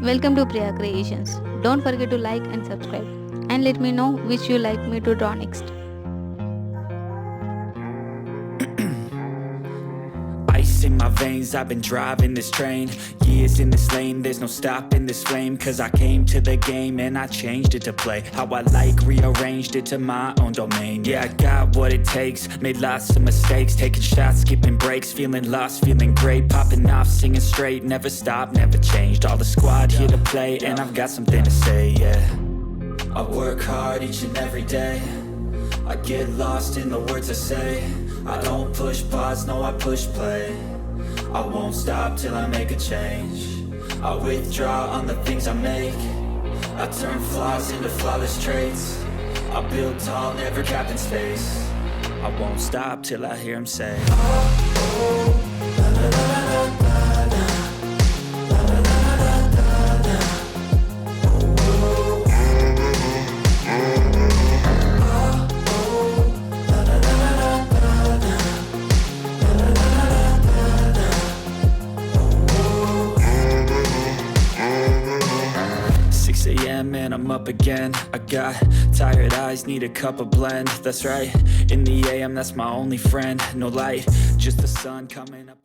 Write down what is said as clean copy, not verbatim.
Welcome to Priya Creations. Don't forget to like and subscribe and let me know which you like me to draw next. Ice in my veins, I've been driving this train. Years in this lane, there's no stopping this flame. Cause I came to the game and I changed it to play how I like, rearranged it to my own domain. Yeah, I got what it takes, made lots of mistakes, taking shots, skipping breaks, feeling lost, feeling great, popping off, singing straight, never stopped, never changed. All the squad here to play and I've got something to say, yeah. I work hard each and every day, I get lost in the words I say. I don't push pause, no I push play. I won't stop till I make a change. I withdraw on the things I make. I turn flaws into flawless traits. I build tall, never capped in space. I won't stop till I hear him say, oh, oh, la, la, la, la, la, la. And I'm up again. I got tired eyes, need a cup of blend. That's right, in the AM, that's my only friend. No light, just the sun coming up.